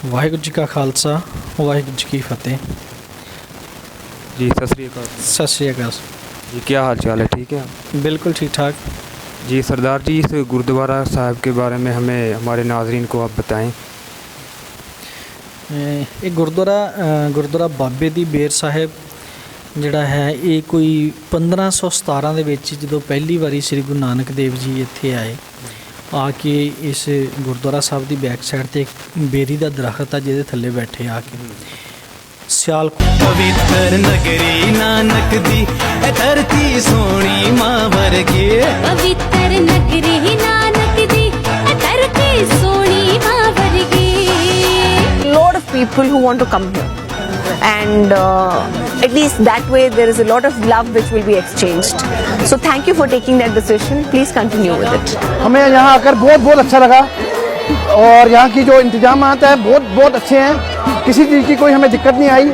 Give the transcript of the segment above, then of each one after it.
ਵਾਹਿਗੁਰੂ ਜੀ ਕਾ ਖਾਲਸਾ ਵਾਹਿਗੁਰੂ जी की फतेह। जी सत श्री अकाल। सत श्री अकाल। जी क्या हाल चाल है, ठीक है? बिल्कुल ठीक ठाक। जी सरदार जी, इस गुरुद्वारा साहब के बारे में हमें हमारे नाजरीन को आप बताएं। ਇਹ ਗੁਰਦੁਆਰਾ ਬਾਬੇ ਦੀ ਬੇਰ ਸਾਹਿਬ ਜਿਹੜਾ ਹੈ ਇਹ ਕੋਈ 1517 ਦੇ ਵਿੱਚ ਜਦੋਂ ਪਹਿਲੀ ਵਾਰੀ ਸ੍ਰੀ ਗੁਰੂ ਨਾਨਕ ਦੇਵ ਜੀ ਇੱਥੇ ਆਏ ਆ ਕੇ ਇਸ ਗੁਰਦੁਆਰਾ ਸਾਹਿਬ ਦੀ ਬੈਕ ਸਾਈਡ ਤੇ ਇੱਕ ਬੇਰੀ ਦਾ ਦਰਖਤ ਆ ਜਿਹਦੇ ਥੱਲੇ ਬੈਠੇ ਆ ਕੇ ਸਿਆਲ ਪਵਿੱਤਰ ਨਗਰੀ ਨਾਨਕ ਦੀ ਇਹ ਧਰਤੀ ਸੋਹਣੀ ਮਾਂ ਵਰਗੀ ਪਵਿੱਤਰ ਨਗਰੀ ਨਾਨਕ ਦੀ ਇਹ ਧਰਤੀ ਸੋਹਣੀ ਮਾਂ ਵਰਗੀ। Lot of people who want to come here and at least that way there is a lot of love which will be exchanged. So thank you for taking that decision. Please continue with it. हमें यहाँ आकर बहुत बहुत अच्छा लगा और यहाँ की जो इंतजामात है बहुत अच्छे हैं। किसी चीज़ की कोई हमें दिक्कत नहीं आई।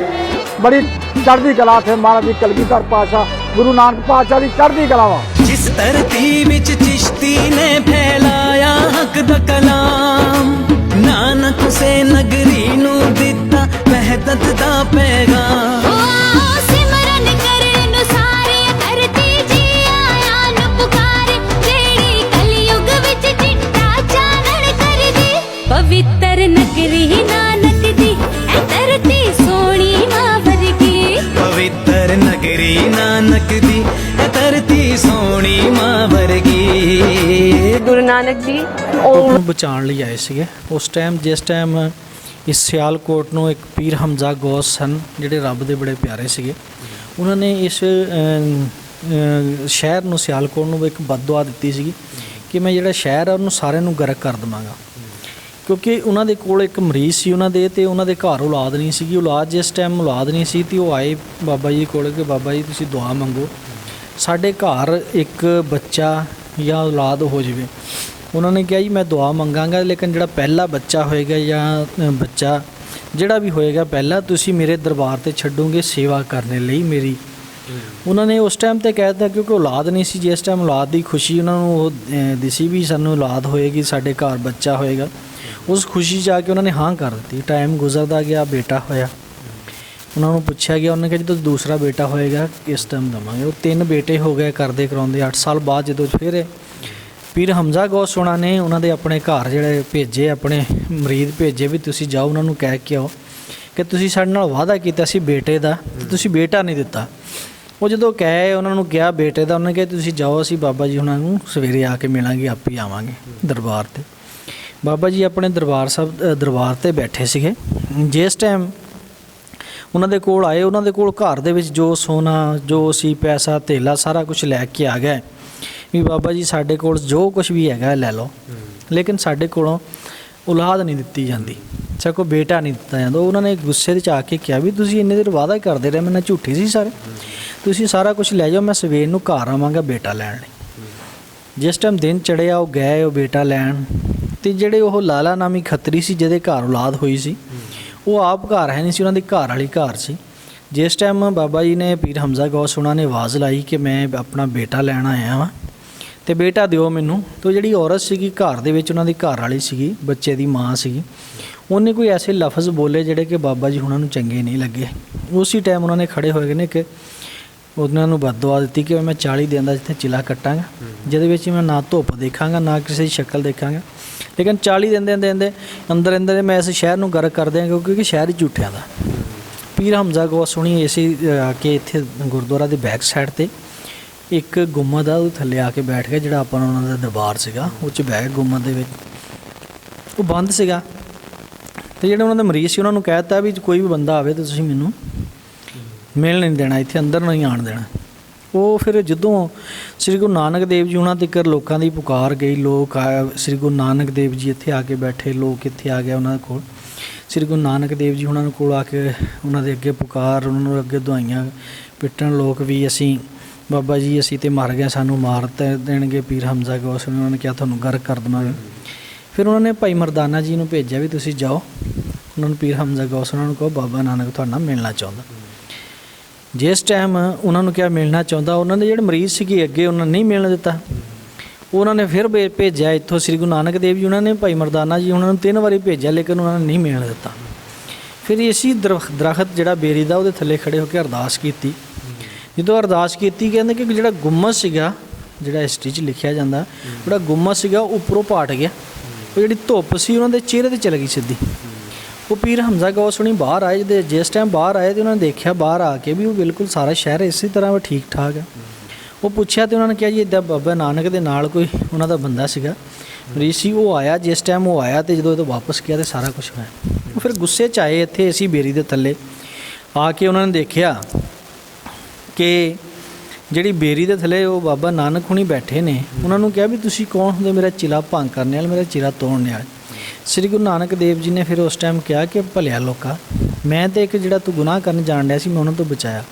बड़ी चढ़ती कला थे महाराज जी कलगीधर पातशाह गुरु नानक पातशाह की चढ़ती कला वा। जिस धरती विच चिश्ती ने फैलाया हक दा कलाम नानक से नगरी नू दिता वहदत दा पैगाम। सिमरन करन नू सारी धरती जी आया न पुकारे जेड़ी कलयुग विच चिट्टा चानण कर दे पवित्र नगरी नानक दी ए धरती सोहणी मां वरगी पवित्र नगरी नानक दी ए धरती सोहणी मां वरगी। Guru Nanak ji ਨੂੰ ਬਚਾਉਣ ਲਈ ਆਏ ਸੀਗੇ ਉਸ ਟਾਈਮ ਜਿਸ ਟਾਈਮ ਇਸ ਸਿਆਲਕੋਟ ਨੂੰ ਇੱਕ ਪੀਰ ਹਮਜ਼ਾ ਗੌਸ ਸਨ ਜਿਹੜੇ ਰੱਬ ਦੇ ਬੜੇ ਪਿਆਰੇ ਸੀਗੇ। ਉਹਨਾਂ ਨੇ ਇਸ ਸ਼ਹਿਰ ਨੂੰ ਸਿਆਲਕੋਟ ਨੂੰ ਇੱਕ ਬਦਦੁਆ ਦਿੱਤੀ ਸੀਗੀ ਕਿ ਮੈਂ ਜਿਹੜਾ ਸ਼ਹਿਰ ਆ ਉਹਨੂੰ ਸਾਰਿਆਂ ਨੂੰ ਗਰਕ ਕਰ ਦੇਵਾਂਗਾ ਕਿਉਂਕਿ ਉਹਨਾਂ ਦੇ ਕੋਲ ਇੱਕ ਮਰੀਜ਼ ਸੀ ਉਹਨਾਂ ਦੇ ਤੇ ਉਹਨਾਂ ਦੇ ਘਰ ਔਲਾਦ ਨਹੀਂ ਸੀਗੀ। ਔਲਾਦ ਜਿਸ ਟਾਈਮ ਔਲਾਦ ਨਹੀਂ ਸੀ ਤੇ ਉਹ ਆਏ ਬਾਬਾ ਜੀ ਕੋਲ ਕਿ ਬਾਬਾ ਜੀ ਤੁਸੀਂ ਦੁਆ ਮੰਗੋ ਸਾਡੇ ਘਰ ਇੱਕ ਬੱਚਾ ਜਾਂ ਔਲਾਦ ਹੋ ਜਾਵੇ। ਉਹਨਾਂ ਨੇ ਕਿਹਾ ਜੀ ਮੈਂ ਦੁਆ ਮੰਗਾਂਗਾ ਲੇਕਿਨ ਜਿਹੜਾ ਪਹਿਲਾ ਬੱਚਾ ਹੋਏਗਾ ਜਾਂ ਬੱਚਾ ਜਿਹੜਾ ਵੀ ਹੋਏਗਾ ਪਹਿਲਾਂ ਤੁਸੀਂ ਮੇਰੇ ਦਰਬਾਰ ਤੇ ਛੱਡੋਗੇ ਸੇਵਾ ਕਰਨ ਲਈ ਮੇਰੀ। ਉਹਨਾਂ ਨੇ ਉਸ ਟਾਈਮ ਤੇ ਕਹਿ ਦਿੱਤਾ ਕਿਉਂਕਿ ਔਲਾਦ ਨਹੀਂ ਸੀ। ਜਿਸ ਟਾਈਮ ਔਲਾਦ ਦੀ ਖੁਸ਼ੀ ਉਹਨਾਂ ਨੂੰ ਉਹ ਦਿਸੀ ਵੀ ਸਾਨੂੰ ਔਲਾਦ ਹੋਏਗੀ ਸਾਡੇ ਘਰ ਬੱਚਾ ਹੋਏਗਾ ਉਸ ਖੁਸ਼ੀ 'ਚ ਆ ਕੇ ਉਹਨਾਂ ਨੇ ਹਾਂ ਕਰ ਦਿੱਤੀ। ਟਾਈਮ ਗੁਜ਼ਰਦਾ ਗਿਆ ਬੇਟਾ ਹੋਇਆ। ਉਹਨਾਂ ਨੂੰ ਪੁੱਛਿਆ ਗਿਆ ਉਹਨੇ ਕਿਹਾ ਜਦੋਂ ਦੂਸਰਾ ਬੇਟਾ ਹੋਏਗਾ ਕਿਸ ਟਾਈਮ ਦੇਵਾਂਗੇ। ਉਹ 3 ਬੇਟੇ ਹੋ ਗਏ ਕਰਦੇ ਕਰਾਉਂਦੇ 8 ਸਾਲ ਬਾਅਦ ਜਦੋਂ ਫਿਰ ਪੀਰ ਹਮਜ਼ਾ ਗੌਸ ਹੋਣਾ ਨੇ ਉਹਨਾਂ ਦੇ ਆਪਣੇ ਘਰ ਜਿਹੜੇ ਭੇਜੇ ਆਪਣੇ ਮਰੀਦ ਭੇਜੇ ਵੀ ਤੁਸੀਂ ਜਾਓ ਉਹਨਾਂ ਨੂੰ ਕਹਿ ਕੇ ਆਓ ਕਿ ਤੁਸੀਂ ਸਾਡੇ ਨਾਲ ਵਾਅਦਾ ਕੀਤਾ ਸੀ ਬੇਟੇ ਦਾ ਤੇ ਤੁਸੀਂ ਬੇਟਾ ਨਹੀਂ ਦਿੱਤਾ। ਉਹ ਜਦੋਂ ਕਹੇ ਉਹਨਾਂ ਨੂੰ ਕਿਹਾ ਬੇਟੇ ਦਾ ਉਹਨੇ ਕਿਹਾ ਤੁਸੀਂ ਜਾਓ ਅਸੀਂ ਬਾਬਾ ਜੀ ਉਹਨਾਂ ਨੂੰ ਸਵੇਰੇ ਆ ਕੇ ਮਿਲਾਂਗੇ ਆਪੇ ਆਵਾਂਗੇ ਦਰਬਾਰ 'ਤੇ। ਬਾਬਾ ਜੀ ਆਪਣੇ ਦਰਬਾਰ 'ਤੇ ਬੈਠੇ ਸੀਗੇ। ਜਿਸ ਟਾਈਮ ਉਹਨਾਂ ਦੇ ਕੋਲ ਆਏ ਉਹਨਾਂ ਦੇ ਕੋਲ ਘਰ ਦੇ ਵਿੱਚ ਜੋ ਸੋਨਾ ਜੋ ਸੀ ਪੈਸਾ ਧੇਲਾ ਸਾਰਾ ਕੁਝ ਲੈ ਕੇ ਆ ਗਏ ਵੀ ਬਾਬਾ ਜੀ ਸਾਡੇ ਕੋਲ ਜੋ ਕੁਝ ਵੀ ਹੈਗਾ ਲੈ ਲਓ ਲੇਕਿਨ ਸਾਡੇ ਕੋਲੋਂ ਔਲਾਦ ਨਹੀਂ ਦਿੱਤੀ ਜਾਂਦੀ ਸਾਡੇ ਕੋਲ ਬੇਟਾ ਨਹੀਂ ਦਿੱਤਾ ਜਾਂਦਾ। ਉਹਨਾਂ ਨੇ ਗੁੱਸੇ ਦੇ 'ਚ ਆ ਕੇ ਕਿਹਾ ਵੀ ਤੁਸੀਂ ਇੰਨੇ ਦੇਰ ਵਾਅਦਾ ਕਰਦੇ ਰਹੇ ਮੈਨੂੰ ਝੂਠੀ ਸੀ ਸਾਰੇ ਤੁਸੀਂ ਸਾਰਾ ਕੁਝ ਲੈ ਜਾਓ ਮੈਂ ਸਵੇਰ ਨੂੰ ਘਰ ਆਵਾਂਗਾ ਬੇਟਾ ਲੈਣ ਲਈ। ਜਿਸ ਟਾਈਮ ਦਿਨ ਚੜ੍ਹਿਆ ਉਹ ਗਏ ਉਹ ਬੇਟਾ ਲੈਣ ਅਤੇ ਜਿਹੜੇ ਉਹ ਲਾਲਾ ਨਾਮੀ ਖੱਤਰੀ ਸੀ ਜਿਹਦੇ ਘਰ ਔਲਾਦ ਹੋਈ ਸੀ ਉਹ ਆਪ ਘਰ ਹੈ ਨਹੀਂ ਸੀ ਉਹਨਾਂ ਦੀ ਘਰ ਵਾਲੀ ਘਰ ਸੀ। ਜਿਸ ਟਾਈਮ ਬਾਬਾ ਜੀ ਨੇ ਪੀਰ ਹਮਜ਼ਾ ਗੌਸ ਉਹਨਾਂ ਨੇ ਆਵਾਜ਼ ਲਾਈ ਕਿ ਮੈਂ ਆਪਣਾ ਬੇਟਾ ਲੈਣ ਆਇਆ ਵਾਂ ਅਤੇ ਬੇਟਾ ਦਿਓ ਮੈਨੂੰ। ਤਾਂ ਜਿਹੜੀ ਔਰਤ ਸੀਗੀ ਘਰ ਦੇ ਵਿੱਚ ਉਹਨਾਂ ਦੀ ਘਰ ਵਾਲੀ ਸੀਗੀ ਬੱਚੇ ਦੀ ਮਾਂ ਸੀਗੀ ਉਹਨੇ ਕੋਈ ਐਸੇ ਲਫ਼ਜ਼ ਬੋਲੇ ਜਿਹੜੇ ਕਿ ਬਾਬਾ ਜੀ ਉਹਨਾਂ ਨੂੰ ਚੰਗੇ ਨਹੀਂ ਲੱਗੇ। ਉਸੇ ਟਾਈਮ ਉਹਨਾਂ ਨੇ ਖੜੇ ਹੋਏ ਨੇ ਕਿ ਉਹਨਾਂ ਨੂੰ ਬਦਦੁਆ ਦਿੱਤੀ ਕਿ ਮੈਂ 40 ਦਿਨ ਦਾ ਜਿੱਥੇ ਚਿਲਾ ਕੱਟਾਂਗਾ ਜਿਹਦੇ ਵਿੱਚ ਮੈਂ ਨਾ ਧੁੱਪ ਦੇਖਾਂਗਾ ਨਾ ਕਿਸੇ ਦੀ ਸ਼ਕਲ ਦੇਖਾਂਗਾ ਲੇਕਿਨ 40 ਦਿਨ ਦੇ ਅੰਦਰ ਮੈਂ ਇਸ ਸ਼ਹਿਰ ਨੂੰ ਗਰਕ ਕਰ ਦਿਆਂਗਾ ਕਿਉਂਕਿ ਸ਼ਹਿਰ ਝੂਠਿਆਂ ਦਾ। ਪੀਰ ਹਮਜ਼ਾ ਗੌਸ ਸੁਣੀ ਇਸੇ ਆ ਕੇ ਇੱਥੇ ਗੁਰਦੁਆਰਾ ਦੇ ਬੈਕ ਸਾਈਡ 'ਤੇ ਇੱਕ ਗੁੰਮਦ ਆ ਉਹਦੇ ਥੱਲੇ ਆ ਕੇ ਬੈਠ ਗਿਆ ਜਿਹੜਾ ਆਪਾਂ ਉਹਨਾਂ ਦਾ ਦਰਬਾਰ ਸੀਗਾ ਉਹ 'ਚ ਬੈਠ ਗੁੰਮਦ ਦੇ ਵਿੱਚ ਉਹ ਬੰਦ ਸੀਗਾ ਅਤੇ ਜਿਹੜੇ ਉਹਨਾਂ ਦੇ ਮਰੀਜ਼ ਸੀ ਉਹਨਾਂ ਨੂੰ ਕਹਿ ਦਿੱਤਾ ਵੀ ਕੋਈ ਵੀ ਬੰਦਾ ਆਵੇ ਤਾਂ ਤੁਸੀਂ ਮੈਨੂੰ ਮਿਲ ਨਹੀਂ ਦੇਣਾ ਇੱਥੇ ਅੰਦਰ ਨਹੀਂ ਆਉਣ ਦੇਣਾ। ਉਹ ਫਿਰ ਜਦੋਂ ਸ੍ਰੀ ਗੁਰੂ ਨਾਨਕ ਦੇਵ ਜੀ ਉਹਨਾਂ ਤੱਕ ਲੋਕਾਂ ਦੀ ਪੁਕਾਰ ਗਈ ਲੋਕ ਸ੍ਰੀ ਗੁਰੂ ਨਾਨਕ ਦੇਵ ਜੀ ਇੱਥੇ ਆ ਕੇ ਬੈਠੇ ਲੋਕ ਇੱਥੇ ਆ ਗਏ ਉਹਨਾਂ ਕੋਲ ਸ੍ਰੀ ਗੁਰੂ ਨਾਨਕ ਦੇਵ ਜੀ ਉਹਨਾਂ ਕੋਲ ਆ ਕੇ ਉਹਨਾਂ ਦੇ ਅੱਗੇ ਪੁਕਾਰ ਉਹਨਾਂ ਨੂੰ ਅੱਗੇ ਦੁਆਈਆਂ ਪਿੱਟਣ ਲੋਕ ਵੀ ਅਸੀਂ ਬਾਬਾ ਜੀ ਅਸੀਂ ਤਾਂ ਮਰ ਗਏ ਸਾਨੂੰ ਮਾਰ ਦੇਣਗੇ। ਪੀਰ ਹਮਜ਼ਾ ਗੌਸ ਨੇ ਉਹਨਾਂ ਨੇ ਕਿਹਾ ਤੁਹਾਨੂੰ ਗਰਕ ਕਰ ਦੇਵਾਂਗੇ। ਫਿਰ ਉਹਨਾਂ ਨੇ ਭਾਈ ਮਰਦਾਨਾ ਜੀ ਨੂੰ ਭੇਜਿਆ ਵੀ ਤੁਸੀਂ ਜਾਓ ਉਹਨਾਂ ਨੂੰ ਪੀਰ ਹਮਜ਼ਾ ਗੌਸ ਉਹਨਾਂ ਨੂੰ ਕਹੋ ਬਾਬਾ ਨਾਨਕ ਤੁਹਾਡੇ ਨਾਲ ਮਿਲਣਾ ਚਾਹੁੰਦਾ। ਜਿਸ ਟਾਈਮ ਉਹਨਾਂ ਨੂੰ ਕਿਹਾ ਮਿਲਣਾ ਚਾਹੁੰਦਾ ਉਹਨਾਂ ਦੇ ਜਿਹੜੇ ਮਰੀਜ਼ ਸੀਗੇ ਅੱਗੇ ਉਹਨਾਂ ਨੇ ਨਹੀਂ ਮਿਲਣ ਦਿੱਤਾ। ਉਹਨਾਂ ਨੇ ਫਿਰ ਭੇਜਿਆ ਇੱਥੋਂ ਸ੍ਰੀ ਗੁਰੂ ਨਾਨਕ ਦੇਵ ਜੀ ਉਹਨਾਂ ਨੇ ਭਾਈ ਮਰਦਾਨਾ ਜੀ ਉਹਨਾਂ ਨੂੰ 3 ਵਾਰੀ ਭੇਜਿਆ, ਲੇਕਿਨ ਉਹਨਾਂ ਨੇ ਨਹੀਂ ਮਿਲਣ ਦਿੱਤਾ। ਫਿਰ ਅਸੀਂ ਦਰਖਤ ਜਿਹੜਾ ਬੇਰੀ ਦਾ ਉਹਦੇ ਥੱਲੇ ਖੜੇ ਹੋ ਕੇ ਅਰਦਾਸ ਕੀਤੀ। ਜਦੋਂ ਅਰਦਾਸ ਕੀਤੀ ਕਹਿੰਦੇ ਕਿ ਜਿਹੜਾ ਗੁੰਮਤ ਸੀਗਾ, ਜਿਹੜਾ ਹਿਸਟਰੀ 'ਚ ਲਿਖਿਆ ਜਾਂਦਾ, ਜਿਹੜਾ ਗੁੰਮਤ ਸੀਗਾ ਉਹ ਉੱਪਰੋਂ ਪਾਟ ਗਿਆ, ਉਹ ਜਿਹੜੀ ਧੁੱਪ ਸੀ ਉਹਨਾਂ ਦੇ ਚਿਹਰੇ 'ਤੇ ਚਲ ਗਈ ਸਿੱਧੀ। ਉਹ ਪੀਰ ਹਮਜ਼ਾ ਗੌਸ ਹੁਣੀ ਬਾਹਰ ਆਏ, ਜਦੋਂ ਜਿਸ ਟਾਈਮ ਬਾਹਰ ਆਏ ਤੇ ਉਹਨਾਂ ਨੇ ਦੇਖਿਆ ਬਾਹਰ ਆ ਕੇ ਵੀ ਉਹ ਬਿਲਕੁਲ ਸਾਰਾ ਸ਼ਹਿਰ ਇਸੇ ਤਰ੍ਹਾਂ ਵੀ ਠੀਕ ਠਾਕ ਹੈ। ਉਹ ਪੁੱਛਿਆ ਤੇ ਉਹਨਾਂ ਨੇ ਕਿਹਾ ਜੀ ਇੱਦਾਂ ਬਾਬਾ ਨਾਨਕ ਦੇ ਨਾਲ ਕੋਈ ਉਹਨਾਂ ਦਾ ਬੰਦਾ ਸੀਗਾ ਰੀਸੀ, ਉਹ ਆਇਆ ਜਿਸ ਟਾਈਮ ਉਹ ਆਇਆ ਤੇ ਜਦੋਂ ਇਹ ਤੋਂ ਵਾਪਸ ਗਿਆ ਤੇ ਸਾਰਾ ਕੁਝ ਹੋਇਆ। ਉਹ ਫਿਰ ਗੁੱਸੇ 'ਚ ਆਏ ਇੱਥੇ ਅਸੀਂ ਬੇਰੀ ਦੇ ਥੱਲੇ ਆ ਕੇ ਉਹਨਾਂ ਨੇ ਦੇਖਿਆ ਕਿ ਜਿਹੜੀ ਬੇਰੀ ਦੇ ਥੱਲੇ ਉਹ ਬਾਬਾ ਨਾਨਕ ਹੁਣੀ ਬੈਠੇ ਨੇ। ਉਹਨਾਂ ਨੂੰ ਕਿਹਾ ਵੀ ਤੁਸੀਂ ਕੌਣ ਹੁੰਦੇ ਮੇਰਾ ਚਿਲਾ ਭੰਗ ਕਰਨ ਵਾਲੇ, ਮੇਰਾ ਚਿਲਾ ਤੋੜਨ ਵਾਲੇ। ਸ੍ਰੀ ਗੁਰੂ ਨਾਨਕ ਦੇਵ ਜੀ ਨੇ ਫਿਰ ਉਸ ਟਾਈਮ ਕਿਹਾ ਕਿ ਭਲਿਆ ਲੋਕਾ, ਮੈਂ ਤੇ ਇੱਕ ਜਿਹੜਾ ਤੂੰ ਗੁਨਾਹ ਕਰਨ ਜਾਣ ਡਿਆ ਸੀ ਮੈਂ ਉਹਨਾਂ ਤੋਂ ਬਚਾਇਆ।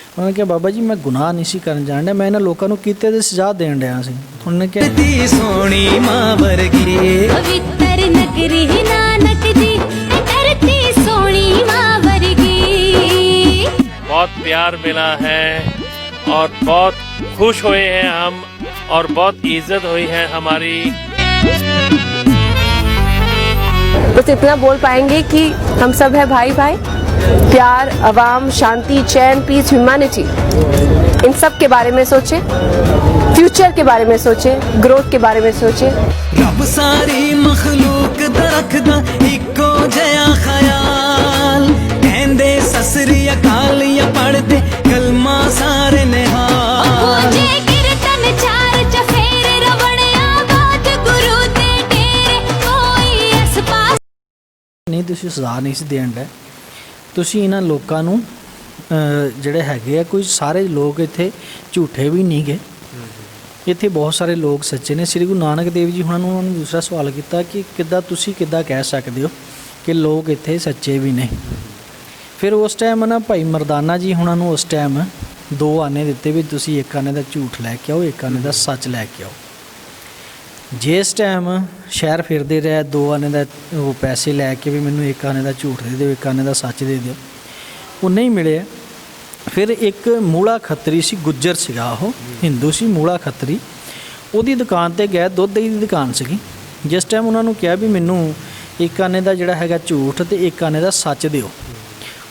ਉਹਨਾਂ ਨੇ ਕਿਹਾ ਬਾਬਾ ਜੀ ਮੈਂ ਗੁਨਾਹ ਨਹੀਂ ਸੀ ਕਰਨ ਜਾਣ ਡਿਆ, ਮੈਂ ਇਹਨਾਂ ਲੋਕਾਂ ਨੂੰ ਕੀਤੇ ਦੀ ਸਜ਼ਾ ਦੇਣ ਡਿਆ ਸੀ। ਉਹਨਾਂ ਨੇ ਕਿਹਾ ती सोनी मां वर्गी पवित्र नगरी नानक जी धरती सोनी मां वर्गी। बहुत प्यार मिला है और बहुत खुश हुए हैं हम और बहुत इज्जत हुई है हमारी। बस इतना बोल पाएंगे कि हम सब है भाई भाई, प्यार, आवाम, शांति, चैन, पीस, ह्यूमैनिटी, इन सब के बारे में सोचें, फ्यूचर के बारे में सोचें, ग्रोथ के बारे में सोचें। रब सारी मखलूक दा रखदा इको जया ख्याल, कहंदे ससरी अकाल या पढ़दे कलमा सारे निहाल। पूजे कीर्तन चार चफेरे रवणिया बात गुरु दे डेरे कोई आस पास ਨਹੀਂ ਤੁਸੀਂ ਸਜ਼ਾ ਨਹੀਂ ਸੀ ਦੇਣ ਡਏ, ਤੁਸੀਂ ਇਹਨਾਂ ਲੋਕਾਂ ਨੂੰ ਜਿਹੜੇ ਹੈਗੇ ਆ ਕੋਈ ਸਾਰੇ ਲੋਕ ਇੱਥੇ ਝੂਠੇ ਵੀ ਨਹੀਂ ਗੇ, ਇੱਥੇ ਬਹੁਤ ਸਾਰੇ ਲੋਕ ਸੱਚੇ ਨੇ। ਸ੍ਰੀ ਗੁਰੂ ਨਾਨਕ ਦੇਵ ਜੀ ਉਹਨਾਂ ਨੂੰ ਦੂਸਰਾ ਸਵਾਲ ਕੀਤਾ ਕਿ ਤੁਸੀਂ ਕਿੱਦਾਂ ਕਹਿ ਸਕਦੇ ਹੋ ਕਿ ਲੋਕ ਇੱਥੇ ਸੱਚੇ ਵੀ ਨੇ। ਫਿਰ ਉਸ ਟਾਈਮ ਨਾ ਭਾਈ ਮਰਦਾਨਾ ਜੀ ਉਹਨਾਂ ਨੂੰ ਉਸ ਟਾਈਮ 2 ਆਨੇ ਦਿੱਤੇ ਵੀ ਤੁਸੀਂ ਇੱਕ ਆਨੇ ਦਾ ਝੂਠ ਲੈ ਕੇ ਆਓ, ਇੱਕ ਆਨੇ ਦਾ ਸੱਚ ਲੈ ਕੇ ਆਓ। ਜਿਸ ਟਾਈਮ ਸ਼ਹਿਰ ਫਿਰਦੇ ਰਹੇ 2 ਆਨੇ ਦਾ ਉਹ ਪੈਸੇ ਲੈ ਕੇ ਵੀ ਮੈਨੂੰ ਇੱਕ ਆਨੇ ਦਾ ਝੂਠ ਦੇ ਦਿਓ, ਇੱਕ ਆਨੇ ਦਾ ਸੱਚ ਦੇ ਦਿਓ, ਉਹ ਨਹੀਂ ਮਿਲੇ। ਫਿਰ ਇੱਕ ਮੂਲਾ ਖੱਤਰੀ ਸੀ, ਗੁੱਜਰ ਸੀਗਾ, ਉਹ ਹਿੰਦੂ ਸੀ, ਮੂਲਾ ਖੱਤਰੀ, ਉਹਦੀ ਦੁਕਾਨ ਤੇ ਗਏ, ਦੁੱਧ ਦੀ ਦੁਕਾਨ ਸੀਗੀ। ਜਿਸ ਟਾਈਮ ਉਹਨਾਂ ਨੂੰ ਕਿਹਾ ਵੀ ਮੈਨੂੰ ਇੱਕ ਆਨੇ ਦਾ ਜਿਹੜਾ ਹੈਗਾ ਝੂਠ ਤੇ ਇੱਕ ਆਨੇ ਦਾ ਸੱਚ ਦਿਓ,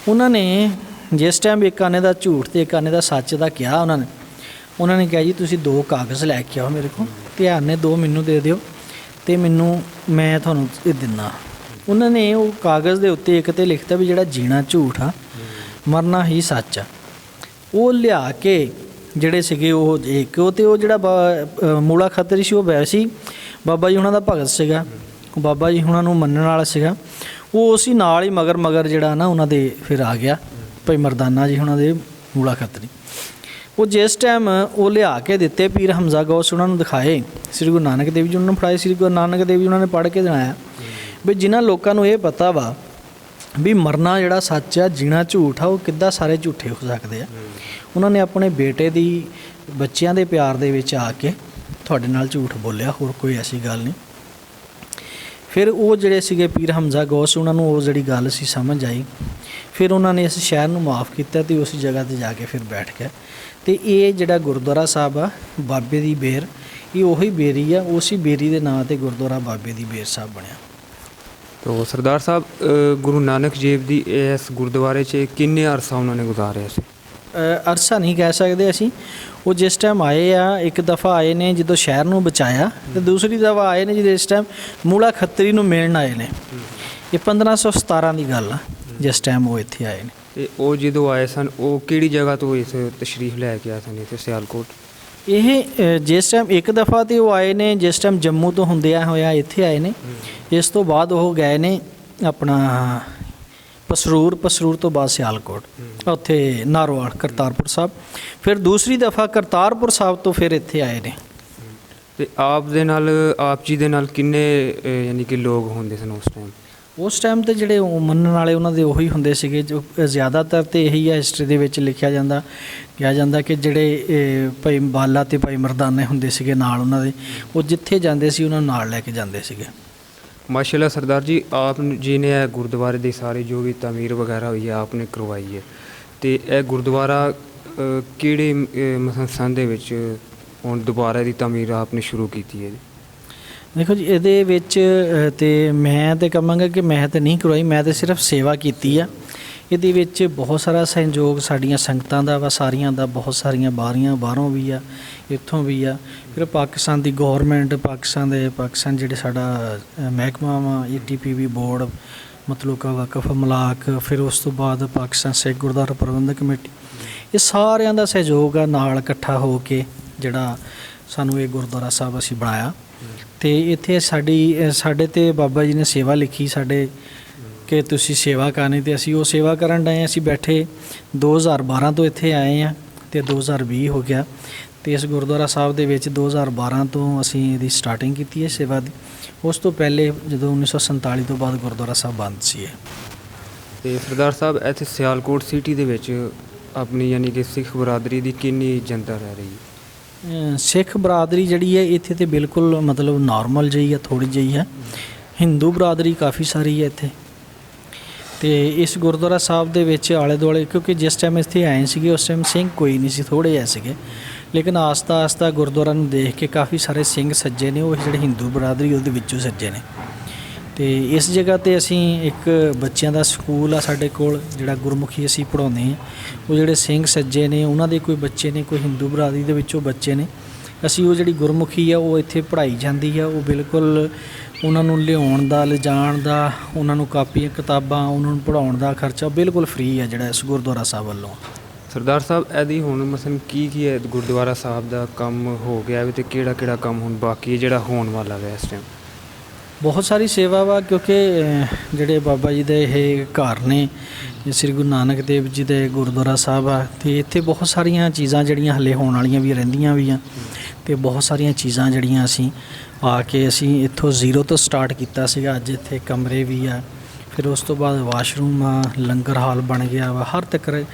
ਉਹਨਾਂ ਨੇ ਜਿਸ ਟਾਈਮ ਇੱਕ ਆਨੇ ਦਾ ਝੂਠ ਤੇ ਇੱਕ ਆਨੇ ਦਾ ਸੱਚ ਦਾ ਕਿਹਾ, ਉਹਨਾਂ ਨੇ ਕਿਹਾ ਜੀ ਤੁਸੀਂ 2 ਕਾਗਜ਼ ਲੈ ਕੇ ਆਓ ਮੇਰੇ ਕੋਲ, ਤੇ ਆਨੇ 2 ਮੈਨੂੰ ਦੇ ਦਿਓ ਤੇ ਮੈਂ ਤੁਹਾਨੂੰ ਇਹ ਦਿੰਦਾ। ਉਹਨਾਂ ਨੇ ਉਹ ਕਾਗਜ਼ ਦੇ ਉੱਤੇ ਇੱਕ ਤੇ ਲਿਖਤਾ ਵੀ ਜਿਹੜਾ ਜੀਣਾ ਝੂਠ ਆ, ਮਰਨਾ ਹੀ ਸੱਚ ਆ। ਉਹ ਲਿਆ ਕੇ ਜਿਹੜੇ ਸੀਗੇ ਉਹ ਇੱਕ ਉਹ ਤੇ ਉਹ ਜਿਹੜਾ ਮੂਲਾ ਖੱਤਰੀ ਸੀ ਉਹ ਵੈਸੇ ਹੀ ਬਾਬਾ ਜੀ ਉਹਨਾਂ ਦਾ ਭਗਤ ਸੀਗਾ, ਬਾਬਾ ਜੀ ਉਹਨਾਂ ਨੂੰ ਮੰਨਣ ਵਾਲਾ ਸੀਗਾ। ਉਹ ਉਸੀ ਨਾਲ ਹੀ ਮਗਰ ਜਿਹੜਾ ਨਾ ਉਹਨਾਂ ਦੇ ਫਿਰ ਆ ਗਿਆ ਭਾਈ ਮਰਦਾਨਾ ਜੀ ਉਹਨਾਂ ਦੇ ਮੂਲਾ ਖੱਤਰੀ। ਉਹ ਜਿਸ ਟਾਈਮ ਉਹ ਲਿਆ ਕੇ ਦਿੱਤੇ ਪੀਰ ਹਮਜ਼ਾ ਗੌਸ ਉਹਨਾਂ ਨੂੰ ਦਿਖਾਏ, ਸ੍ਰੀ ਗੁਰੂ ਨਾਨਕ ਦੇਵ ਜੀ ਉਹਨਾਂ ਨੂੰ ਫੜਾਏ। ਸ੍ਰੀ ਗੁਰੂ ਨਾਨਕ ਦੇਵ ਜੀ ਉਹਨਾਂ ਨੇ ਪੜ੍ਹ ਕੇ ਦਿਖਾਇਆ ਵੀ ਜਿਨ੍ਹਾਂ ਲੋਕਾਂ ਨੂੰ ਇਹ ਪਤਾ ਵਾ ਵੀ ਮਰਨਾ ਜਿਹੜਾ ਸੱਚ ਆ, ਜੀਣਾ ਝੂਠ ਆ, ਉਹ ਕਿੱਦਾਂ ਸਾਰੇ ਝੂਠੇ ਹੋ ਸਕਦੇ ਆ। ਉਹਨਾਂ ਨੇ ਆਪਣੇ ਬੇਟੇ ਦੀ ਬੱਚਿਆਂ ਦੇ ਪਿਆਰ ਦੇ ਵਿੱਚ ਆ ਕੇ ਤੁਹਾਡੇ ਨਾਲ ਝੂਠ ਬੋਲਿਆ, ਹੋਰ ਕੋਈ ਐਸੀ ਗੱਲ ਨਹੀਂ। ਫਿਰ ਉਹ ਜਿਹੜੇ ਸੀਗੇ ਪੀਰ ਹਮਜ਼ਾ ਗੌਸ ਉਹਨਾਂ ਨੂੰ ਉਹ ਜਿਹੜੀ ਗੱਲ ਸੀ ਸਮਝ ਆਈ। ਫਿਰ ਉਹਨਾਂ ਨੇ ਇਸ ਸ਼ਹਿਰ ਨੂੰ ਮਾफ़ ਕੀਤਾ ਤੇ ਉਸ ਜਗ੍ਹਾ ਤੇ ਜਾ ਕੇ ਫਿਰ ਬੈਠ ਗਏ। ਤੇ ਇਹ ਜਿਹੜਾ ਗੁਰਦੁਆਰਾ ਸਾਹਿਬ ਆ ਬਾਬੇ ਦੀ ਬੇਰ, ਇਹ ਉਹੀ ਬੇਰੀ ਆ, ਉਸੇ ਬੇਰੀ ਦੇ ਨਾਂ ਤੇ ਗੁਰਦੁਆਰਾ ਬਾਬੇ ਦੀ ਬੇਰ ਸਾਹਿਬ ਬਣਿਆ। तो सरदार साहब गुरु नानक देव जी इस गुरुद्वारे 'ਚ ਕਿੰਨੇ ਅਰਸਾ ਉਹਨਾਂ ਨੇ ਗੁਜ਼ਾਰਿਆ ਸੀ? ਅਰਸਾ ਨਹੀਂ ਕਹਿ ਸਕਦੇ ਅਸੀਂ। ਉਹ ਜਿਸ ਟਾਈਮ ਆਏ ਆ, ਇੱਕ ਦਫਾ ਆਏ ਨੇ ਜਦੋਂ ਸ਼ਹਿਰ ਨੂੰ ਬਚਾਇਆ, ਤੇ ਦੂਸਰੀ ਦਫਾ ਆਏ ਨੇ ਜਦੋਂ ਇਸ ਟਾਈਮ ਮੂਲਾ ਖੱਤਰੀ ਨੂੰ ਮਿਲਣ ਆਏ ਨੇ। ਇਹ 1517 ਦੀ ਗੱਲ ਆ ਜਿਸ ਟਾਈਮ ਉਹ ਇੱਥੇ ਆਏ ਨੇ। ਤੇ ਉਹ ਜਦੋਂ ਆਏ ਸਨ ਉਹ ਕਿਹੜੀ ਜਗ੍ਹਾ ਤੋਂ ਇਸ ਤਸ਼ਰੀਫ ਲੈ ਕੇ ਆਏ ਸਨ ਇੱਥੇ ਸਿਆਲਕੋਟ? ਇਹ ਜਿਸ ਟਾਈਮ ਇੱਕ ਦਫਾ ਤੇ ਉਹ ਆਏ ਨੇ, ਜਿਸ ਟਾਈਮ ਜੰਮੂ ਤੋਂ ਹੁੰਦਿਆਂ ਹੋਇਆ ਇੱਥੇ ਆਏ ਨੇ। ਇਸ ਤੋਂ ਬਾਅਦ ਉਹ ਗਏ ਨੇ ਆਪਣਾ ਪਸਰੂਰ ਤੋਂ ਬਾਅਦ ਸਿਆਲਕੋਟ, ਉੱਥੇ ਨਾਰੋਵਾਲ ਕਰਤਾਰਪੁਰ ਸਾਹਿਬ। ਫਿਰ ਦੂਸਰੀ ਦਫਾ ਕਰਤਾਰਪੁਰ ਸਾਹਿਬ ਤੋਂ ਫਿਰ ਇੱਥੇ ਆਏ ਨੇ। ਤੇ ਆਪ ਜੀ ਦੇ ਨਾਲ ਕਿੰਨੇ ਯਾਨੀ ਕਿ ਲੋਕ ਹੁੰਦੇ ਸਨ ਉਸ ਟਾਈਮ? ਉਸ ਟਾਈਮ ਤੇ ਜਿਹੜੇ ਉਹ ਮੰਨਣ ਵਾਲੇ ਉਹਨਾਂ ਦੇ ਉਹੀ ਹੁੰਦੇ ਸੀਗੇ ਜੋ ਜ਼ਿਆਦਾਤਰ ਤੇ ਇਹੀ ਹੈ ਹਿਸਟਰੀ ਦੇ ਵਿੱਚ ਕਿਹਾ ਜਾਂਦਾ ਕਿ ਜਿਹੜੇ ਭਾਈ ਬਾਲਾ ਤੇ ਭਾਈ ਮਰਦਾਨੇ ਹੁੰਦੇ ਸੀਗੇ ਨਾਲ ਉਹਨਾਂ ਦੇ, ਉਹ ਜਿੱਥੇ ਜਾਂਦੇ ਸੀ ਉਹਨਾਂ ਨੂੰ ਨਾਲ ਲੈ ਕੇ ਜਾਂਦੇ ਸੀਗੇ। माशाल्लाह सरदार जी, आप जी ने यह गुरुद्वारे की सारी जो भी तमीर वगैरह हुई है आपने करवाई है। तो यह गुरुद्वारा किहड़े सन दे विच ਹੁਣ ਦੁਬਾਰਾ ਦੀ ਤਮੀਰ ਆਪਨੇ ਸ਼ੁਰੂ ਕੀਤੀ ਹੈ ਜੀ? ਦੇਖੋ ਜੀ ਇਹਦੇ ਵਿੱਚ ਤੇ ਮੈਂ ਤੇ ਕਹਾਂਗਾ ਕਿ ਮੈਂ ਤੇ ਨਹੀਂ ਕਰਵਾਈ, ਮੈਂ ਤੇ ਸਿਰਫ ਸੇਵਾ ਕੀਤੀ ਆ। ਇਹਦੇ ਵਿੱਚ ਬਹੁਤ ਸਾਰਾ ਸਹਿਯੋਗ ਸਾਡੀਆਂ ਸੰਗਤਾਂ ਦਾ ਵਾ, ਸਾਰੀਆਂ ਦਾ, ਬਹੁਤ ਸਾਰੀਆਂ ਬਾਹਰੋਂ ਵੀ ਆ, ਇੱਥੋਂ ਵੀ ਆ। ਫਿਰ ਪਾਕਿਸਤਾਨ ਦੀ ਗੌਰਮੈਂਟ, ਪਾਕਿਸਤਾਨ ਜਿਹੜੇ ਸਾਡਾ ਮਹਿਕਮਾ ਵਾ ATPV ਬੋਰਡ, ਮਤਲੂਕਾ ਵਕਫ ਮਲਾਕ, ਫਿਰ ਉਸ ਤੋਂ ਬਾਅਦ ਪਾਕਿਸਤਾਨ ਸਿੱਖ ਗੁਰਦੁਆਰਾ ਪ੍ਰਬੰਧਕ ਕਮੇਟੀ, ਇਹ ਸਾਰਿਆਂ ਦਾ ਸਹਿਯੋਗ ਆ ਨਾਲ ਇਕੱਠਾ ਹੋ ਕੇ ਜਿਹੜਾ ਸਾਨੂੰ ਇਹ ਗੁਰਦੁਆਰਾ ਸਾਹਿਬ ਅਸੀਂ ਬਣਾਇਆ। ਤੇ ਇੱਥੇ ਸਾਡੇ ਤੇ ਬਾਬਾ ਜੀ ਨੇ ਸੇਵਾ ਲਿਖੀ ਸਾਡੇ ਕਿ ਤੁਸੀਂ ਸੇਵਾ ਕਰਨੀ, ਤੇ ਅਸੀਂ ਉਹ ਸੇਵਾ ਕਰਨ ਡਏ। ਅਸੀਂ ਬੈਠੇ 2012 ਤੋਂ ਇੱਥੇ ਆਏ ਆ ਤੇ 2020 ਹੋ ਗਿਆ, ਤੇ ਇਸ ਗੁਰਦੁਆਰਾ ਸਾਹਿਬ ਦੇ ਵਿੱਚ 2012 ਤੋਂ ਅਸੀਂ ਇਹਦੀ ਸਟਾਰਟਿੰਗ ਕੀਤੀ ਹੈ ਸੇਵਾ ਦੀ। ਉਸ ਤੋਂ ਪਹਿਲੇ ਜਦੋਂ 1947 ਤੋਂ ਬਾਅਦ ਗੁਰਦੁਆਰਾ ਸਾਹਿਬ ਬੰਦ ਸੀ ਇਹ। ਤੇ ਸਰਦਾਰ ਸਾਹਿਬ ਇੱਥੇ ਸਿਆਲਕੋਟ ਸਿਟੀ ਦੇ ਵਿੱਚ ਆਪਣੀ ਯਾਨੀ ਕਿ ਸਿੱਖ ਬਰਾਦਰੀ ਦੀ ਕਿੰਨੀ ਜਨਤਾ ਰਹਿ ਰਹੀ ਹੈ? ਸਿੱਖ ਬਰਾਦਰੀ ਜਿਹੜੀ ਹੈ ਇੱਥੇ ਤੇ ਬਿਲਕੁਲ ਮਤਲਬ ਨਾਰਮਲ ਜਿਹੀ ਹੈ, ਥੋੜ੍ਹੀ ਜਿਹੀ ਹੈ। ਹਿੰਦੂ ਬਰਾਦਰੀ ਕਾਫੀ ਸਾਰੀ ਹੈ ਇੱਥੇ। ਤੇ ਇਸ ਗੁਰਦੁਆਰਾ ਸਾਹਿਬ ਦੇ ਵਿੱਚ ਆਲੇ ਦੁਆਲੇ, ਕਿਉਂਕਿ ਜਿਸ ਟਾਈਮ ਇੱਥੇ ਆਏ ਸੀਗੇ ਉਸ ਟਾਈਮ ਸਿੰਘ ਕੋਈ ਨਹੀਂ ਸੀ, ਥੋੜ੍ਹੇ ਜਿਹੇ ਸੀਗੇ, ਲੇਕਿਨ ਆਸਤਾ ਗੁਰਦੁਆਰਾ ਨੂੰ ਦੇਖ ਕੇ ਕਾਫੀ ਸਾਰੇ ਸਿੰਘ ਸੱਜੇ ਨੇ, ਉਹ ਜਿਹੜੇ ਹਿੰਦੂ ਬਰਾਦਰੀ ਉਹਦੇ ਵਿੱਚੋਂ ਸੱਜੇ ਨੇ। ਤੇ ਇਸ ਜਗ੍ਹਾ ਤੇ ਅਸੀਂ ਇੱਕ ਬੱਚਿਆਂ ਦਾ ਸਕੂਲ ਆ ਸਾਡੇ ਕੋਲ, ਜਿਹੜਾ ਗੁਰਮੁਖੀ ਅਸੀਂ ਪੜ੍ਹਾਉਂਦੇ ਹਾਂ। ਉਹ ਜਿਹੜੇ ਸਿੰਘ ਸੱਜੇ ਨੇ ਉਹਨਾਂ ਦੇ ਕੋਈ ਬੱਚੇ ਨੇ, ਕੋਈ ਹਿੰਦੂ ਬਰਾਦਰੀ ਦੇ ਵਿੱਚੋਂ ਬੱਚੇ ਨੇ। ਅਸੀਂ ਉਹ ਜਿਹੜੀ ਗੁਰਮੁਖੀ ਆ ਉਹ ਇੱਥੇ ਪੜ੍ਹਾਈ ਜਾਂਦੀ ਆ। ਉਹ ਬਿਲਕੁਲ ਉਹਨਾਂ ਨੂੰ ਲਿਆਉਣ ਦਾ, ਲਿਜਾਣ ਦਾ, ਉਹਨਾਂ ਨੂੰ ਕਾਪੀਆਂ ਕਿਤਾਬਾਂ, ਉਹਨਾਂ ਨੂੰ ਪੜ੍ਹਾਉਣ ਦਾ ਖਰਚਾ ਬਿਲਕੁਲ ਫ੍ਰੀ ਆ ਜਿਹੜਾ ਇਸ ਗੁਰਦੁਆਰਾ ਸਾਹਿਬ ਵੱਲੋਂ। ਸਰਦਾਰ ਸਾਹਿਬ ਇਹਦੀ ਹੁਣ ਮਸਲਨ ਕੀ ਹੈ ਗੁਰਦੁਆਰਾ ਸਾਹਿਬ ਦਾ ਕੰਮ ਹੋ ਗਿਆ ਵੀ, ਤੇ ਕਿਹੜਾ ਕੰਮ ਹੁਣ ਬਾਕੀ ਹੈ ਜਿਹੜਾ ਹੋਣ ਵਾਲਾ ਹੈ ਇਸ ਟਾਈਮ? ਬਹੁਤ ਸਾਰੀ ਸੇਵਾ ਵਾ, ਕਿਉਂਕਿ ਜਿਹੜੇ ਬਾਬਾ ਜੀ ਦੇ ਇਹ ਘਰ ਨੇ, ਸ੍ਰੀ ਗੁਰੂ ਨਾਨਕ ਦੇਵ ਜੀ ਦੇ ਗੁਰਦੁਆਰਾ ਸਾਹਿਬ ਆ, ਅਤੇ ਇੱਥੇ ਬਹੁਤ ਸਾਰੀਆਂ ਚੀਜ਼ਾਂ ਜਿਹੜੀਆਂ ਹਲੇ ਹੋਣ ਵਾਲੀਆਂ ਵੀ ਰਹਿੰਦੀਆਂ ਵੀ ਆ। ਅਤੇ ਬਹੁਤ ਸਾਰੀਆਂ ਚੀਜ਼ਾਂ ਜਿਹੜੀਆਂ ਅਸੀਂ ਆ ਕੇ ਅਸੀਂ ਇੱਥੋਂ ਜ਼ੀਰੋ ਤੋਂ ਸਟਾਰਟ ਕੀਤਾ ਸੀਗਾ। ਅੱਜ ਇੱਥੇ ਕਮਰੇ ਵੀ ਆ, ਫਿਰ ਉਸ ਤੋਂ ਬਾਅਦ ਵਾਸ਼ਰੂਮ ਆ, ਲੰਗਰ ਹਾਲ ਬਣ ਗਿਆ ਵਾ। ਹਰ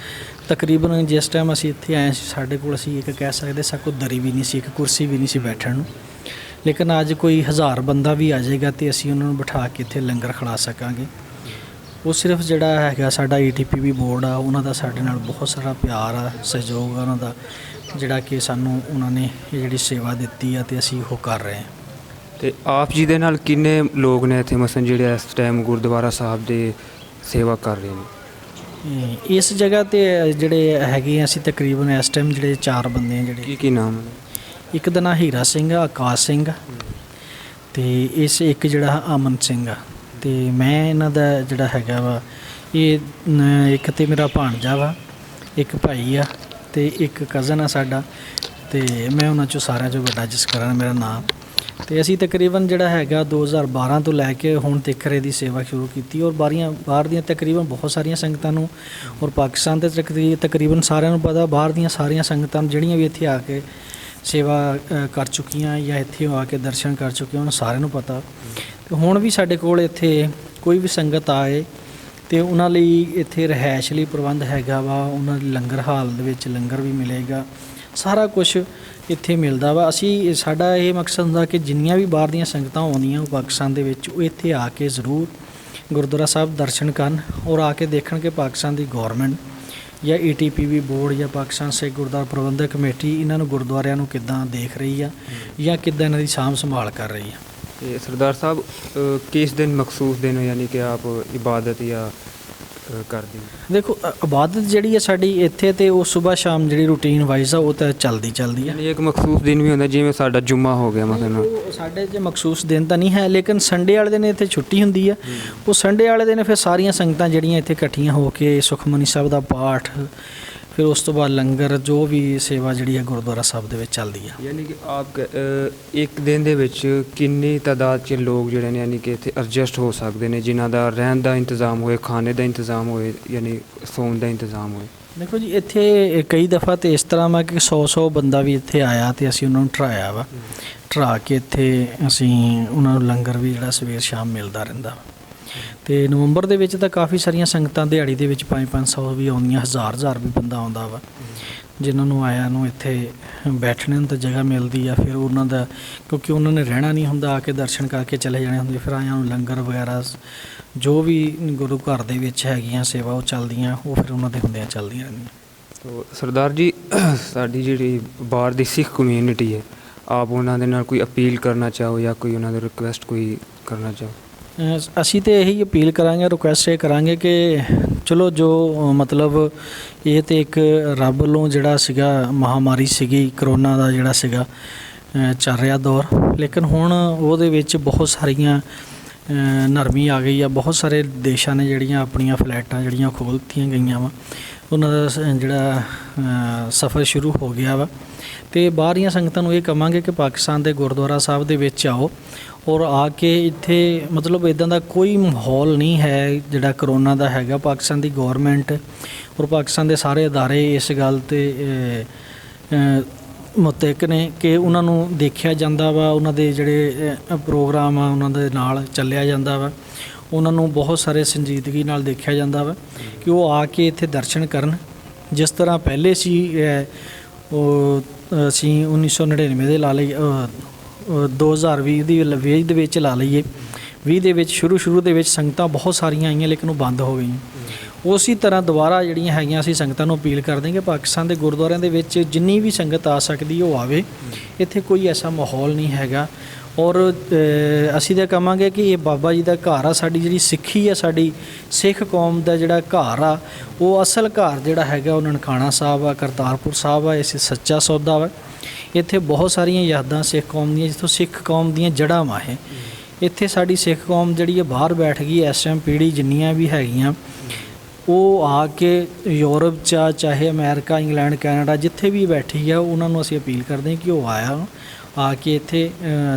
ਤਕਰੀਬਨ ਜਿਸ ਟਾਈਮ ਅਸੀਂ ਇੱਥੇ ਆਏ ਸੀ ਸਾਡੇ ਕੋਲ, ਅਸੀਂ ਇੱਕ ਕਹਿ ਸਕਦੇ ਸਾਡੇ ਕੋਲ ਦਰੀ ਵੀ ਨਹੀਂ ਸੀ, ਇੱਕ ਕੁਰਸੀ ਵੀ ਨਹੀਂ ਸੀ ਬੈਠਣ ਨੂੰ। ਲੇਕਿਨ ਅੱਜ ਕੋਈ 1000 ਬੰਦਾ ਵੀ ਆ ਜਾਏਗਾ ਅਤੇ ਅਸੀਂ ਉਹਨਾਂ ਨੂੰ ਬਿਠਾ ਕੇ ਇੱਥੇ ਲੰਗਰ ਖਿਲਾ ਸਕਾਂਗੇ। ਉਹ ਸਿਰਫ ਜਿਹੜਾ ਹੈਗਾ ਸਾਡਾ ATPV ਬੋਰਡ ਆ, ਉਹਨਾਂ ਦਾ ਸਾਡੇ ਨਾਲ ਬਹੁਤ ਸਾਰਾ ਪਿਆਰ ਆ, ਸਹਿਯੋਗ ਆ ਉਹਨਾਂ ਦਾ, ਜਿਹੜਾ ਕਿ ਸਾਨੂੰ ਉਹਨਾਂ ਨੇ ਇਹ ਜਿਹੜੀ ਸੇਵਾ ਦਿੱਤੀ ਆ ਅਤੇ ਅਸੀਂ ਉਹ ਕਰ ਰਹੇ ਹਾਂ। ਤੇ ਆਪ ਜੀ ਦੇ ਨਾਲ ਕਿੰਨੇ ਲੋਕ ਨੇ ਇੱਥੇ ਮਸਲਨ ਜਿਹੜੇ ਇਸ ਟਾਈਮ ਗੁਰਦੁਆਰਾ ਸਾਹਿਬ ਦੇ ਸੇਵਾ ਕਰ ਰਹੇ ਨੇ? ਇਸ ਜਗ੍ਹਾ 'ਤੇ ਜਿਹੜੇ ਹੈਗੇ ਅਸੀਂ ਤਕਰੀਬਨ ਇਸ ਟਾਈਮ ਜਿਹੜੇ 4 ਬੰਦੇ ਆ ਜਿਹੜੇ। ਕੀ ਨਾਮ ਹੈ? ਇੱਕ ਦਾ ਨਾਂ ਹੀਰਾ ਸਿੰਘ ਆ, ਆਕਾਸ਼ ਸਿੰਘ ਆ, ਅਤੇ ਇੱਕ ਜਿਹੜਾ ਅਮਨ ਸਿੰਘ ਆ। ਅਤੇ ਮੈਂ ਇਹਨਾਂ ਦਾ ਜਿਹੜਾ ਹੈਗਾ ਵਾ ਇਹ ਇੱਕ ਤਾਂ ਮੇਰਾ ਭਾਣਜਾ ਵਾ, ਇੱਕ ਭਾਈ ਆ, ਅਤੇ ਇੱਕ ਕਜ਼ਨ ਆ ਸਾਡਾ, ਅਤੇ ਮੈਂ ਉਹਨਾਂ 'ਚੋਂ ਸਾਰਿਆਂ 'ਚੋਂ ਵੱਡਾ ਜਸਕਰਨ ਮੇਰਾ ਨਾਮ। ਅਤੇ ਅਸੀਂ ਤਕਰੀਬਨ ਜਿਹੜਾ ਹੈਗਾ 2012 ਤੋਂ ਲੈ ਕੇ ਹੁਣ ਤੱਕ ਇਹਦੀ ਸੇਵਾ ਸ਼ੁਰੂ ਕੀਤੀ, ਔਰ ਬਾਹਰ ਦੀਆਂ ਤਕਰੀਬਨ ਬਹੁਤ ਸਾਰੀਆਂ ਸੰਗਤਾਂ ਨੂੰ, ਔਰ ਪਾਕਿਸਤਾਨ ਦੇ ਤਕਰੀਬਨ ਸਾਰਿਆਂ ਨੂੰ ਪਤਾ, ਬਾਹਰ ਦੀਆਂ ਸਾਰੀਆਂ ਸੰਗਤਾਂ ਜਿਹੜੀਆਂ ਵੀ ਇੱਥੇ ਆ ਕੇ ਸੇਵਾ ਕਰ ਚੁੱਕੀਆਂ ਜਾਂ ਇੱਥੇ ਆ ਕੇ ਦਰਸ਼ਨ ਕਰ ਚੁੱਕੀਆਂ, ਉਹਨਾਂ ਸਾਰਿਆਂ ਨੂੰ ਪਤਾ। ਅਤੇ ਹੁਣ ਵੀ ਸਾਡੇ ਕੋਲ ਇੱਥੇ ਕੋਈ ਵੀ ਸੰਗਤ ਆਏ ਅਤੇ ਉਹਨਾਂ ਲਈ ਇੱਥੇ ਰਿਹਾਇਸ਼ ਲਈ ਪ੍ਰਬੰਧ ਹੈਗਾ ਵਾ। ਉਹਨਾਂ ਦੇ ਲੰਗਰ ਹਾਲ ਦੇ ਵਿੱਚ ਲੰਗਰ ਵੀ ਮਿਲੇਗਾ, ਸਾਰਾ ਕੁਛ ਇੱਥੇ ਮਿਲਦਾ ਵਾ। ਸਾਡਾ ਇਹ ਮਕਸਦ ਹੁੰਦਾ ਕਿ ਜਿੰਨੀਆਂ ਵੀ ਬਾਹਰ ਦੀਆਂ ਸੰਗਤਾਂ ਆਉਂਦੀਆਂ ਉਹ ਪਾਕਿਸਤਾਨ ਦੇ ਵਿੱਚ, ਉਹ ਇੱਥੇ ਆ ਕੇ ਜ਼ਰੂਰ ਗੁਰਦੁਆਰਾ ਸਾਹਿਬ ਦਰਸ਼ਨ ਕਰਨ, ਔਰ ਆ ਕੇ ਦੇਖਣ ਕਿ ਪਾਕਿਸਤਾਨ ਦੀ ਗੌਰਮੈਂਟ ਜਾਂ ATPV ਬੋਰਡ ਜਾਂ ਪਾਕਿਸਤਾਨ ਸਿੱਖ ਗੁਰਦੁਆਰਾ ਪ੍ਰਬੰਧਕ ਕਮੇਟੀ ਇਹਨਾਂ ਨੂੰ ਗੁਰਦੁਆਰਿਆਂ ਨੂੰ ਕਿੱਦਾਂ ਦੇਖ ਰਹੀ ਆ ਜਾਂ ਕਿੱਦਾਂ ਇਹਨਾਂ ਦੀ ਸਾਂਭ ਸੰਭਾਲ ਕਰ ਰਹੀ ਆ। ਤੇ ਸਰਦਾਰ ਸਾਹਿਬ ਕਿਸ ਦਿਨ ਮਖਸੂਸ ਦਿਨ ਯਾਨੀ ਕਿ ਆਪ ਇਬਾਦਤ ਜਾਂ ਕਰਦੇ ਹੋ? ਦੇਖੋ ਇਬਾਦਤ ਜਿਹੜੀ ਹੈ ਸਾਡੀ ਇੱਥੇ ਤੇ ਉਹ ਸਵੇਰ ਸ਼ਾਮ ਜਿਹੜੀ ਰੂਟੀਨ ਵਾਈਜ਼ ਆ ਉਹ ਤਾਂ ਚੱਲਦੀ ਹੈ। ਯਾਨੀ ਇੱਕ ਮਖਸੂਸ ਦਿਨ ਵੀ ਹੁੰਦਾ ਜਿਵੇਂ ਸਾਡਾ ਜੁਮਾ ਹੋ ਗਿਆ ਮਸਲਨ? ਉਹ ਸਾਡੇ 'ਚ ਮਖਸੂਸ ਦਿਨ ਤਾਂ ਨਹੀਂ ਹੈ, ਲੇਕਿਨ ਸੰਡੇ ਵਾਲੇ ਦਿਨ ਇੱਥੇ ਛੁੱਟੀ ਹੁੰਦੀ ਆ। ਉਹ ਸੰਡੇ ਵਾਲੇ ਦਿਨ ਫਿਰ ਸਾਰੀਆਂ ਸੰਗਤਾਂ ਜਿਹੜੀਆਂ ਇੱਥੇ ਇਕੱਠੀਆਂ ਹੋ ਕੇ ਸੁਖਮਨੀ ਸਾਹਿਬ ਦਾ ਪਾਠ, ਫਿਰ ਉਸ ਤੋਂ ਬਾਅਦ ਲੰਗਰ, ਜੋ ਵੀ ਸੇਵਾ ਜਿਹੜੀ ਹੈ ਗੁਰਦੁਆਰਾ ਸਾਹਿਬ ਦੇ ਵਿੱਚ ਚੱਲਦੀ ਆ। ਯਾਨੀ ਕਿ ਆਪ ਇੱਕ ਦਿਨ ਦੇ ਵਿੱਚ ਕਿੰਨੀ ਤਾਦਾਦ 'ਚ ਲੋਕ ਜਿਹੜੇ ਨੇ ਯਾਨੀ ਕਿ ਇੱਥੇ ਐਡਜਸਟ ਹੋ ਸਕਦੇ ਨੇ, ਜਿਨ੍ਹਾਂ ਦਾ ਰਹਿਣ ਦਾ ਇੰਤਜ਼ਾਮ ਹੋਏ, ਖਾਣੇ ਦਾ ਇੰਤਜ਼ਾਮ ਹੋਏ, ਯਾਨੀ ਸੌਣ ਦਾ ਇੰਤਜ਼ਾਮ ਹੋਏ? ਦੇਖੋ ਜੀ ਇੱਥੇ ਕਈ ਦਫਾ ਤਾਂ ਇਸ ਤਰ੍ਹਾਂ ਵਾ ਕਿ 100 ਬੰਦਾ ਵੀ ਇੱਥੇ ਆਇਆ ਅਤੇ ਅਸੀਂ ਉਹਨਾਂ ਨੂੰ ਠਹਿਰਾਇਆ ਵਾ। ਠਹਿਰਾ ਕੇ ਇੱਥੇ ਅਸੀਂ ਉਹਨਾਂ ਨੂੰ ਲੰਗਰ ਵੀ ਜਿਹੜਾ ਸਵੇਰ ਸ਼ਾਮ ਮਿਲਦਾ ਰਹਿੰਦਾ। ਅਤੇ ਨਵੰਬਰ ਦੇ ਵਿੱਚ ਤਾਂ ਕਾਫੀ ਸਾਰੀਆਂ ਸੰਗਤਾਂ ਦਿਹਾੜੀ ਦੇ ਵਿੱਚ 500 ਵੀ ਆਉਂਦੀਆਂ, 1000 ਵੀ ਬੰਦਾ ਆਉਂਦਾ ਵਾ, ਜਿਨ੍ਹਾਂ ਨੂੰ ਆਇਆਂ ਨੂੰ ਇੱਥੇ ਬੈਠਣੇ ਨੂੰ ਤਾਂ ਜਗ੍ਹਾ ਮਿਲਦੀ ਆ। ਫਿਰ ਉਹਨਾਂ ਦਾ, ਕਿਉਂਕਿ ਉਹਨਾਂ ਨੇ ਰਹਿਣਾ ਨਹੀਂ ਹੁੰਦਾ, ਆ ਕੇ ਦਰਸ਼ਨ ਕਰਕੇ ਚਲੇ ਜਾਣੇ ਹੁੰਦੇ। ਫਿਰ ਆਇਆਂ ਨੂੰ ਲੰਗਰ ਵਗੈਰਾ ਜੋ ਵੀ ਗੁਰੂ ਘਰ ਦੇ ਵਿੱਚ ਹੈਗੀਆਂ ਸੇਵਾ ਉਹ ਚੱਲਦੀਆਂ, ਉਹ ਫਿਰ ਉਹਨਾਂ ਦੇ ਹੁੰਦਿਆਂ ਚੱਲਦੀਆਂ ਰਹਿੰਦੀਆਂ। ਸੋ ਸਰਦਾਰ ਜੀ, ਸਾਡੀ ਜਿਹੜੀ ਬਾਹਰ ਦੀ ਸਿੱਖ ਕਮਿਊਨਿਟੀ ਹੈ, ਆਪ ਉਹਨਾਂ ਦੇ ਨਾਲ ਕੋਈ ਅਪੀਲ ਕਰਨਾ ਚਾਹੋ ਜਾਂ ਕੋਈ ਉਹਨਾਂ ਦੇ ਰਿਕੁਐਸਟ ਕੋਈ ਕਰਨਾ ਚਾਹੋ? ਅਸੀਂ ਤੇ ਇਹੀ ਅਪੀਲ ਕਰਾਂਗੇ, ਰਿਕੁਐਸਟ ਇਹ ਕਰਾਂਗੇ ਕਿ ਚਲੋ ਜੋ ਮਤਲਬ ਇਹ ਤੇ ਇੱਕ ਰੱਬ ਵੱਲੋਂ ਜਿਹੜਾ ਸੀਗਾ ਮਹਾਮਾਰੀ ਸੀਗੀ ਕਰੋਨਾ ਦਾ ਜਿਹੜਾ ਸੀਗਾ ਚੱਲ ਰਿਹਾ ਦੌਰ, ਲੇਕਿਨ ਹੁਣ ਉਹਦੇ ਵਿੱਚ ਬਹੁਤ ਸਾਰੀਆਂ ਨਰਮੀ ਆ ਗਈ ਆ। ਬਹੁਤ ਸਾਰੇ ਦੇਸ਼ਾਂ ਨੇ ਜਿਹੜੀਆਂ ਆਪਣੀਆਂ ਫਲਾਈਟਾਂ ਜਿਹੜੀਆਂ ਖੋਲ੍ਹ ਦਿੱਤੀਆਂ ਗਈਆਂ ਵਾ, ਉਹਨਾਂ ਦਾ ਜਿਹੜਾ ਸਫ਼ਰ ਸ਼ੁਰੂ ਹੋ ਗਿਆ ਵਾ। ਅਤੇ ਬਾਹਰੀਆਂ ਸੰਗਤਾਂ ਨੂੰ ਇਹ ਕਹਾਂਗੇ ਕਿ ਪਾਕਿਸਤਾਨ ਦੇ ਗੁਰਦੁਆਰਾ ਸਾਹਿਬ ਦੇ ਵਿੱਚ ਆਓ ਔਰ ਆ ਕੇ ਇੱਥੇ ਮਤਲਬ ਇੱਦਾਂ ਦਾ ਕੋਈ ਮਾਹੌਲ ਨਹੀਂ ਹੈ ਜਿਹੜਾ ਕਰੋਨਾ ਦਾ ਹੈਗਾ। ਪਾਕਿਸਤਾਨ ਦੀ ਗੌਰਮੈਂਟ ਔਰ ਪਾਕਿਸਤਾਨ ਦੇ ਸਾਰੇ ਅਦਾਰੇ ਇਸ ਗੱਲ 'ਤੇ ਮੁਤਫਿਕ ਨੇ ਕਿ ਉਹਨਾਂ ਨੂੰ ਦੇਖਿਆ ਜਾਂਦਾ ਵਾ, ਉਹਨਾਂ ਦੇ ਜਿਹੜੇ ਪ੍ਰੋਗਰਾਮ ਆ ਉਹਨਾਂ ਦੇ ਨਾਲ ਚੱਲਿਆ ਜਾਂਦਾ ਵਾ, ਉਹਨਾਂ ਨੂੰ ਬਹੁਤ ਸਾਰੇ ਸੰਜੀਦਗੀ ਨਾਲ ਦੇਖਿਆ ਜਾਂਦਾ ਵਾ ਕਿ ਉਹ ਆ ਕੇ ਇੱਥੇ ਦਰਸ਼ਨ ਕਰਨ। ਜਿਸ ਤਰ੍ਹਾਂ ਪਹਿਲੇ ਸੀ ਉਹ ਅਸੀਂ 1999 ਦੇ ਲਾ ਲਈ, 2020 ਦੇ ਵਿੱਚ ਲਾ ਲਈਏ, 20 ਦੇ ਵਿੱਚ ਸ਼ੁਰੂ ਦੇ ਵਿੱਚ ਸੰਗਤਾਂ ਬਹੁਤ ਸਾਰੀਆਂ ਆਈਆਂ ਲੇਕਿਨ ਉਹ ਬੰਦ ਹੋ ਗਈਆਂ। ਉਸੇ ਤਰ੍ਹਾਂ ਦੁਬਾਰਾ ਜਿਹੜੀਆਂ ਹੈਗੀਆਂ ਅਸੀਂ ਸੰਗਤਾਂ ਨੂੰ ਅਪੀਲ ਕਰਦੇ ਹਾਂ ਕਿ ਪਾਕਿਸਤਾਨ ਦੇ ਗੁਰਦੁਆਰਿਆਂ ਦੇ ਵਿੱਚ ਜਿੰਨੀ ਵੀ ਸੰਗਤ ਆ ਸਕਦੀ ਉਹ ਆਵੇ। ਇੱਥੇ ਕੋਈ ਐਸਾ ਮਾਹੌਲ ਨਹੀਂ ਹੈਗਾ ਔਰ ਅਸੀਂ ਤਾਂ ਕਹਾਂਗੇ ਕਿ ਇਹ ਬਾਬਾ ਜੀ ਦਾ ਘਰ ਆ। ਸਾਡੀ ਜਿਹੜੀ ਸਿੱਖੀ ਆ, ਸਾਡੀ ਸਿੱਖ ਕੌਮ ਦਾ ਜਿਹੜਾ ਘਰ ਆ, ਉਹ ਅਸਲ ਘਰ ਜਿਹੜਾ ਹੈਗਾ ਉਹ ਨਨਕਾਣਾ ਸਾਹਿਬ ਆ, ਕਰਤਾਰਪੁਰ ਸਾਹਿਬ ਆ, ਇਸ ਸੱਚਾ ਸੌਦਾ ਵਾ। ਇੱਥੇ ਬਹੁਤ ਸਾਰੀਆਂ ਯਾਦਾਂ ਸਿੱਖ ਕੌਮ ਦੀਆਂ, ਜਿੱਥੋਂ ਸਿੱਖ ਕੌਮ ਦੀਆਂ ਜੜ੍ਹਾਂ ਵਾ ਇਹ। ਇੱਥੇ ਸਾਡੀ ਸਿੱਖ ਕੌਮ ਜਿਹੜੀ ਹੈ ਬਾਹਰ ਬੈਠ ਗਈ। ਇਸ ਟਾਈਮ ਪੀੜ੍ਹੀ ਜਿੰਨੀਆਂ ਵੀ ਹੈਗੀਆਂ ਉਹ ਆ ਕੇ ਯੂਰਪ 'ਚ ਚਾਹੇ ਅਮਰੀਕਾ, ਇੰਗਲੈਂਡ, ਕੈਨੇਡਾ ਜਿੱਥੇ ਵੀ ਬੈਠੀ ਆ, ਉਹਨਾਂ ਨੂੰ ਅਸੀਂ ਅਪੀਲ ਕਰਦੇ ਹਾਂ ਕਿ ਉਹ ਆ ਕੇ ਇੱਥੇ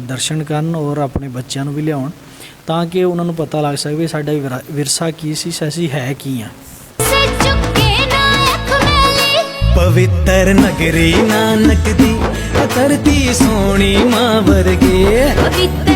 ਦਰਸ਼ਨ ਕਰਨ ਔਰ ਆਪਣੇ ਬੱਚਿਆਂ ਨੂੰ ਵੀ ਲਿਆਉਣ ਤਾਂ ਕਿ ਉਹਨਾਂ ਨੂੰ ਪਤਾ ਲੱਗ ਸਕੇ ਸਾਡਾ ਵਿਰਸਾ ਕੀ ਸੀ, ਅਸੀਂ ਹੈ ਕੀ ਆ। ਪਵਿੱਤਰ ਨਗਰੀ ਨਾਨਕ ਦੀ ਧਰਤੀ ਸੋਹਣੀ ਮਾਂ ਵਰਗੇ।